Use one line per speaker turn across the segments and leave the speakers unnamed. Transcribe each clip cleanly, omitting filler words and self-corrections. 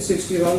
61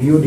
BOD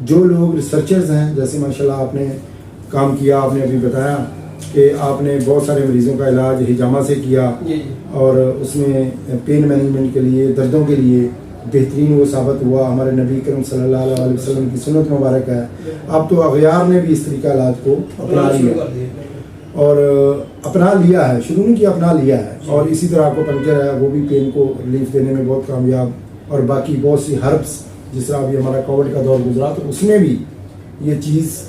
جو لوگ researchers ہیں، جیسے ماشاءاللہ آپ نے کام کیا، آپ نے ابھی بتایا کہ آپ نے بہت سارے مریضوں کا علاج حجامہ سے کیا، اور اس میں پین مینجمنٹ کے لیے، دردوں کے لیے بہترین وہ ثابت ہوا. ہمارے نبی کرم صلی اللہ علیہ وسلم کی سنت مبارک ہے. اب تو اغیار نے بھی اس طریقہ علاج کو اپنا لیا، اور اپنا لیا ہے، شروع نہیں کیا، اپنا لیا ہے. اور اسی طرح آپ کو پنکچر ہے، وہ بھی پین کو ریلیف دینے میں بہت کامیاب. اور باقی بہت سی ہربس، جس طرح ابھی ہمارا کووڈ کا دور گزرا تو اس میں بھی یہ چیز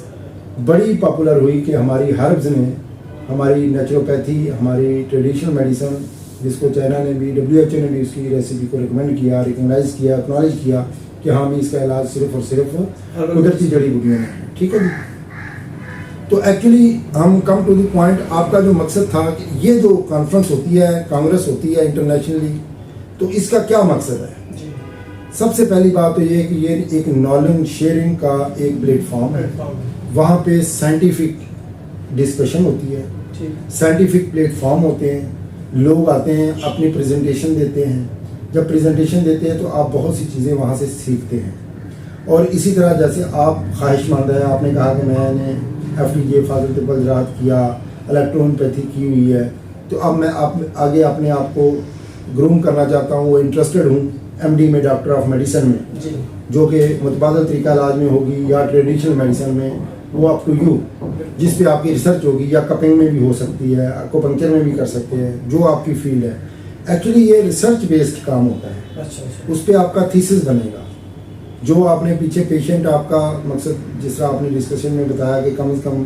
بڑی پاپولر ہوئی کہ ہماری ہربز نے، ہماری نیچروپیتھی، ہماری ٹریڈیشنل میڈیسن، جس کو چائنا نے بھی، WHO نے بھی اس کی ریسیپی کو ریکمینڈ کیا، ریکگنائز کیا، اکنالج کیا کہ ہاں بھی اس کا علاج صرف اور صرف قدرتی جڑی بوٹیوں میں. ٹھیک ہے جی. تو ایکچولی ہم کم ٹو دی پوائنٹ، آپ کا جو مقصد تھا کہ یہ جو کانفرنس ہوتی ہے، کانگریس ہوتی ہے انٹرنیشنلی، تو اس کا کیا مقصد ہے؟ سب سے پہلی بات تو یہ کہ یہ ایک نالج شیئرنگ کا ایک پلیٹ فارم ہے. وہاں پہ سائنٹیفک ڈسکشن ہوتی ہے، سائنٹیفک پلیٹ فارم ہوتے ہیں، لوگ آتے ہیں اپنی پریزنٹیشن دیتے ہیں. جب پریزنٹیشن دیتے ہیں تو آپ بہت سی چیزیں وہاں سے سیکھتے ہیں. اور اسی طرح جیسے آپ خواہش مند ہیں، آپ نے کہا کہ میں نے FDJ فاضل طب زراعت کیا، الیکٹرونپیتھی کی ہوئی ہے، تو اب میں آگے اپنے آپ کو گروم کرنا چاہتا ہوں، وہ انٹرسٹڈ ہوں MD میں، ڈاکٹر آف میڈیسن میں، جو کہ متبادل طریقہ علاج میں ہوگی یا ٹریڈیشنل میڈیسن میں، وہ اپ ٹو یو، جس پہ آپ کی ریسرچ ہوگی، یا کپنگ میں بھی ہو سکتی ہے، ایکوپنکچر میں بھی کر سکتے ہیں، جو آپ کی فیلڈ ہے. ایکچولی یہ ریسرچ بیسڈ کام ہوتا ہے. اس پہ آپ کا تھیسس بنے گا. جو آپ نے پیچھے پیشنٹ، آپ کا مقصد جس طرح آپ نے ڈسکشن میں بتایا کہ کم از کم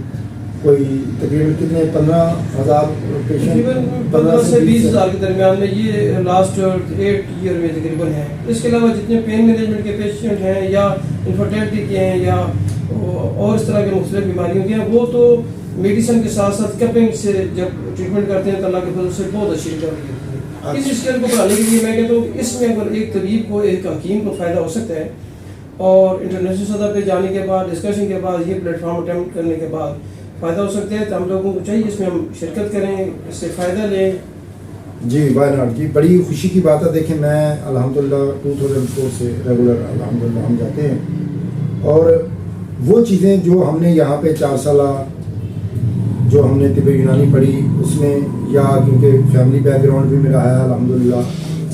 کوئی تقریباً کتنے 15,000 پیشنٹ،
15 سے 20,000 کے درمیان میں یہ لاسٹ 8 ایئر میں تقریباً ہے. اس کے علاوہ جتنے پین مینجمنٹ کے پیشنٹ ہیں، یا انفرٹیلٹی کے ہیں، یا اور اس طرح کے مختلف بیماریوں کے ہیں، وہ تو میڈیسن کے ساتھ ساتھ کپنگ سے جب ٹریٹمنٹ کرتے ہیں تو اللہ کے فضل سے بہت اچھی ریکوری ہوتی ہے. اس اسکیل کو بڑھانے کے لیے میں کہتا ہوں کہ اس میں اگر ایک طبیب کو، ایک حکیم کو فائدہ ہو سکتا ہے، اور انٹرنیشنل سطح پہ جانے کے بعد، ڈسکشن کے بعد، یہ پلیٹ فارم اٹیمپٹ کرنے کے بعد فائدہ ہو سکتا ہے، تو ہم لوگوں کو چاہیے اس میں ہم شرکت کریں، اس سے فائدہ لیں.
جی وائی ناٹ جی، بڑی خوشی کی بات ہے. دیکھیں میں الحمدللہ 2004 سے ریگولر الحمدللہ ہم جاتے ہیں، اور وہ چیزیں جو ہم نے یہاں پہ 4 سالہ جو ہم نے طب یونانی پڑھی، اس میں، یا کیونکہ فیملی بیک گراؤنڈ بھی میرا ہے الحمدللہ،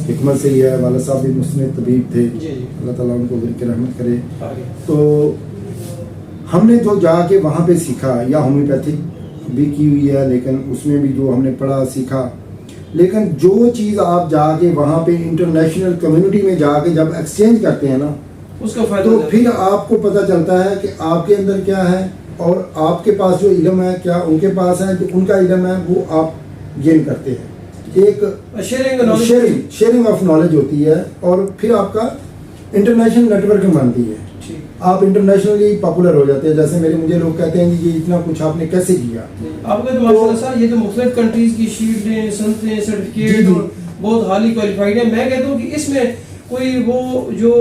حکمت سے ہی ہے، والد صاحب بھی مسند طبیب تھے، اللہ تعالیٰ ان کو ورث رحمت کرے. تو ہم نے جو جا کے وہاں پہ سیکھا، یا ہومیوپیتھک بھی کی ہوئی ہے، لیکن اس میں بھی جو ہم نے پڑھا سیکھا، لیکن جو چیز آپ جا کے وہاں پہ انٹرنیشنل کمیونٹی میں جا کے جب ایکسچینج کرتے ہیں نا،
اس کا فائدہ
تو پھر آپ کو پتہ چلتا ہے کہ آپ کے اندر کیا ہے، اور آپ کے پاس جو علم ہے کیا ان کے پاس ہے، جو ان کا علم ہے وہ آپ گین کرتے ہیں. ایک شیئرنگ آف نالج ہوتی ہے، اور پھر آپ کا انٹرنیشنل نیٹ ورکنگ بنتی ہے. آپ انٹرنیشنلی پاپولر ہو جاتے ہیں. جیسے مجھے لوگ کہتے ہیں کہ یہ اتنا کچھ آپ نے کیسے کیا؟
آپ کا تو ماشاءاللہ سر، یہ تو مختلف کنٹریز کی شیلڈیں، سنتیں، سرٹیفکیٹ اور بہت ہالی کوالیفائڈ ہیں. میں کہتا ہوں کہ اس میں کوئی وہ جو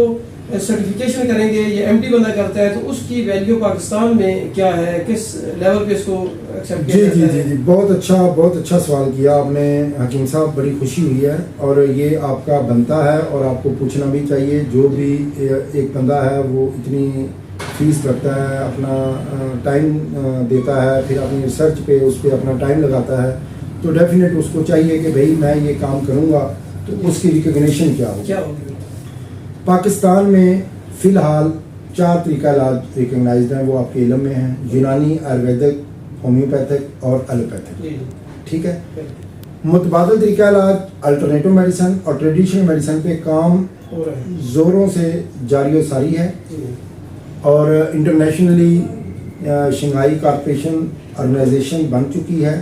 سرٹیفکیشن کریں گے، یہ MD بندہ کرتا ہے، تو اس کی ویلیو پاکستان میں کیا ہے، کس لیول پہ اس کو ایکسیپٹ کیا جاتا ہے؟
جی بہت اچھا سوال کیا آپ نے حکیم صاحب. بڑی خوشی ہوئی ہے، اور یہ آپ کا بنتا ہے، اور آپ کو پوچھنا بھی چاہیے. جو بھی ایک بندہ ہے وہ اتنی فیس رکھتا ہے، اپنا ٹائم دیتا ہے، پھر اپنی ریسرچ پہ اس پہ اپنا ٹائم لگاتا ہے، تو ڈیفینیٹ اس کو چاہیے کہ بھائی میں یہ کام کروں گا تو اس کی ریکگنیشن کیا ہوگی. پاکستان میں فی الحال 4 طریقہ علاج ریکگنائزڈ ہیں، وہ آپ کے علم میں ہیں: یونانی، آیورویدک، ہومیوپیتھک اور ایلوپیتھک. ٹھیک ہے. متبادل طریقہ علاج، الٹرنیٹو میڈیسن اور ٹریڈیشنل میڈیسن پہ کام زوروں سے جاری و ساری ہے، اور انٹرنیشنلی شنگھائی کارپوریشن آرگنائزیشن بن چکی ہے،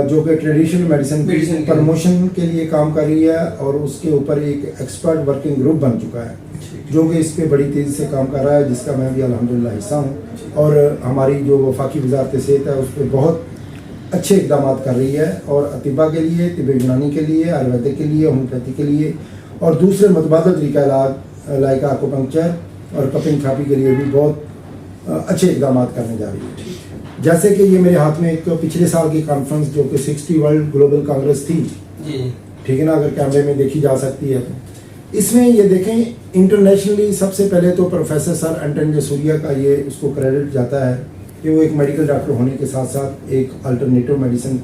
جو کہ ٹریڈیشنل میڈیسن کی پروموشن کے لیے کام کر رہی ہے، اور اس کے اوپر ایک ایکسپرٹ ورکنگ گروپ بن چکا ہے جو کہ اس پہ بڑی تیزی سے کام کر رہا ہے، جس کا میں بھی الحمدللہ حصہ ہوں. اور ہماری جو وفاقی وزارت صحت ہے اس پہ بہت اچھے اقدامات کر رہی ہے، اور اطباء کے لیے، طب یونانی کے لیے، آیورویدک کے لیے، ہومیوپیتھی کے لیے، اور دوسرے متبادل طریقہ علاج لائک ایکوپنکچر اور کپنگ تھراپی کے لیے بھی بہت اچھے اقدامات کرنے جا رہی ہے. جیسے کہ یہ میرے ہاتھ میں ایک پچھلے سال کی کانفرنس جو کہ 60 ورلڈ گلوبل کانگریس تھی، ٹھیک ہے نا، اگر کیمرے میں دیکھی جا سکتی ہے. اس میں یہ دیکھیں انٹرنیشنلی سب سے پہلے تو پروفیسر سر اینٹن جے سوریا کا یہ اس کو کریڈٹ جاتا ہے کہ وہ ایک میڈیکل ڈاکٹر ہونے کے ساتھ ساتھ ایک الٹرنیٹیو میڈیسن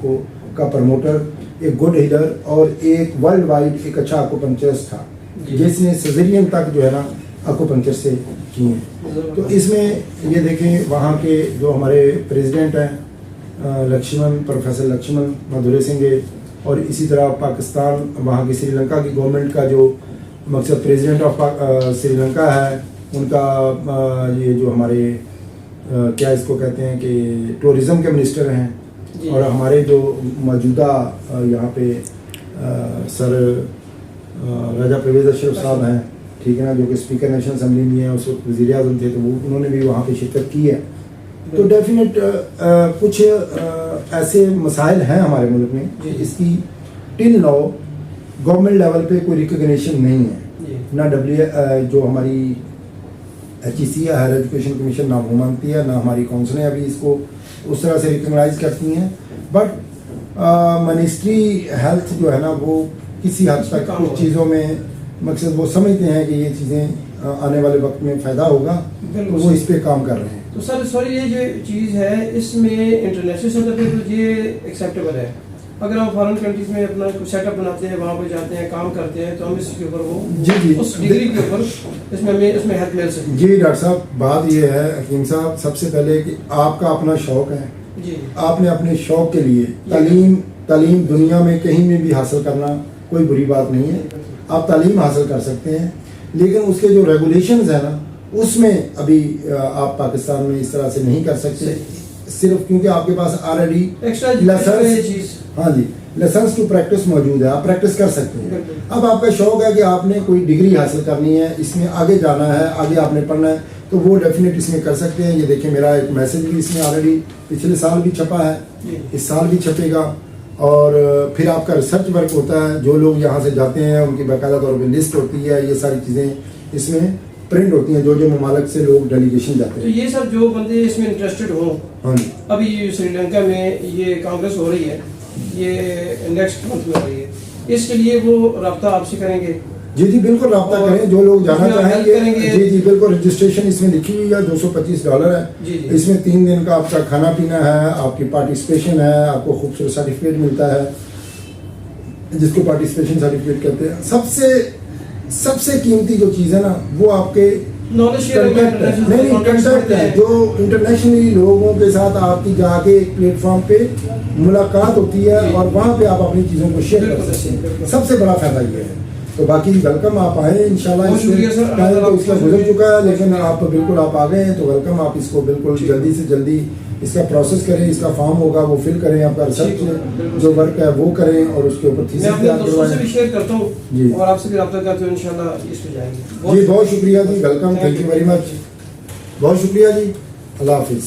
کا پروموٹر، ایک گڈ ہیلر اور ایک ورلڈ وائڈ ایک اچھا اکوپنکچرسٹ تھا جس نے سیزرین تک جو ہے نا اکوپنکچر سے کی ہیں۔ تو اس میں یہ دیکھیں وہاں کے جو ہمارے پریزیڈنٹ ہیں لکشمن، پروفیسر لکشمن مدھورے سنگھے، اور اسی طرح پاکستان وہاں کی سری لنکا کی گورنمنٹ کا جو مقصد پریزیڈنٹ آف سری لنکا ہے ان کا یہ جو ہمارے کیا اس کو کہتے ہیں کہ ٹورزم کے منسٹر ہیں، اور ہمارے جو موجودہ یہاں پہ سر راجہ پرویز اشرف صاحب ہیں، ٹھیک ہے نا، جو کہ اسپیکر نیشنل اسمبلی میں ہیں، اس وقت وزیر اعظم تھے، تو وہ انہوں نے بھی وہاں پہ شرکت کی ہے۔ تو ڈیفینیٹ کچھ ایسے مسائل ہیں ہمارے ملک میں اس کی ٹل نو گورنمنٹ لیول پہ کوئی ریکگنیشن نہیں ہے، نہ جو ہماری HEC ہے، ہائر ایجوکیشن کمیشن، نہ وہ مانتی ہے، نہ ہماری کونسلیں ابھی اس کو اس طرح سے ریکگنائز کرتی ہیں، بٹ منسٹری ہیلتھ جو ہے نا وہ کسی حد تک کچھ چیزوں میں مقصد وہ سمجھتے ہیں کہ یہ چیزیں آنے والے وقت میں فائدہ ہوگا، تو وہ اس پہ کام کر رہے ہیں۔
تو سر سوری یہ جو چیز ہے اس میں انٹرنیشنل سطح پہ تو یہ ایکسیپٹیبل ہے، اگر ہم فارن کنٹریز میں اپنا کچھ سیٹ اپ بناتے ہیں، وہاں پہ جاتے ہیں، کام کرتے ہیں، تو ہم اس کے اوپر وہ اس ڈگری کے اوپر اس میں ہیلپ مل سکتی ہے۔
جی ڈاکٹر صاحب، بات یہ ہے حکیم صاحب، سب سے پہلے کہ آپ کا اپنا شوق ہے، آپ نے اپنے شوق کے لیے تعلیم دنیا میں کہیں میں بھی حاصل کرنا کوئی بری بات نہیں ہے، آپ تعلیم حاصل کر سکتے ہیں، لیکن اس کے جو ریگولیشنز ہیں نا اس میں ابھی آپ پاکستان میں اس طرح سے نہیں کر سکتے، صرف کیونکہ آپ کے پاس آلریڈی لائسنس ٹو پریکٹس موجود ہے، آپ پریکٹس کر سکتے ہیں۔ اب آپ کا شوق ہے کہ آپ نے کوئی ڈگری حاصل کرنی ہے، اس میں آگے جانا ہے، آگے آپ نے پڑھنا ہے، تو وہ ڈیفینیٹ اس میں کر سکتے ہیں۔ یہ دیکھیں میرا ایک میسج بھی اس میں آلریڈی پچھلے سال بھی چھپا ہے، اس سال بھی چھپے گا، اور پھر آپ کا ریسرچ ورک ہوتا ہے، جو لوگ یہاں سے جاتے ہیں ان کی باقاعدہ طور پہ لسٹ ہوتی ہے، یہ ساری چیزیں اس میں پرنٹ ہوتی ہیں، جو ممالک سے لوگ ڈیلیگیشن جاتے ہیں۔
تو یہ سب جو بندے اس میں انٹرسٹڈ ہوں،
ہاں جی،
ابھی سری لنکا میں یہ کانگریس ہو رہی ہے، یہ نیکسٹ منتھ میں ہو رہی ہے، اس کے لیے وہ رابطہ آپ سے کریں گے؟
جی جی بالکل رابطہ کریں، جو لوگ جانا چاہیں گے۔ جی جی بالکل، رجسٹریشن اس میں لکھی ہوئی ہے، $225 ہے، اس میں 3 دن کا آپ کا کھانا پینا ہے، آپ کی پارٹیسپیشن ہے، آپ کو خوبصورت سرٹیفکیٹ ملتا ہے جس کو پارٹیسپیشن سرٹیفکیٹ کہتے ہیں۔ سب سے قیمتی جو چیز ہے نا وہ آپ کے کنٹیکٹ ہے، جو انٹرنیشنلی لوگوں کے ساتھ آپ کی جا کے ایک پلیٹ فارم پہ ملاقات ہوتی ہے اور وہاں پہ آپ اپنی چیزوں کو شیئر کر سکتے ہیں، سب سے بڑا فائدہ یہ ہے۔ تو باقی ویلکم، آپ آئیں انشاءاللہ، ٹائم تو اس کا گزر چکا ہے لیکن آپ بالکل آپ آ گئے ہیں تو ویلکم، آپ اس کو بالکل جلدی سے جلدی اس کا پروسیس کریں، اس کا فارم ہوگا وہ فل کریں، آپ کا ریسرچ جو ورک ہے وہ کریں اور اس کے اوپر تھیسس تیار کروائیں۔
میں شیئر کرتا ہوں
جی،
اور آپ سے بھی رابطہ کرتے ہیں، انشاءاللہ اس پہ جائیں گے۔
جی بہت شکریہ جی، welcome, thank you very much, بہت شکریہ جی، اللہ حافظ۔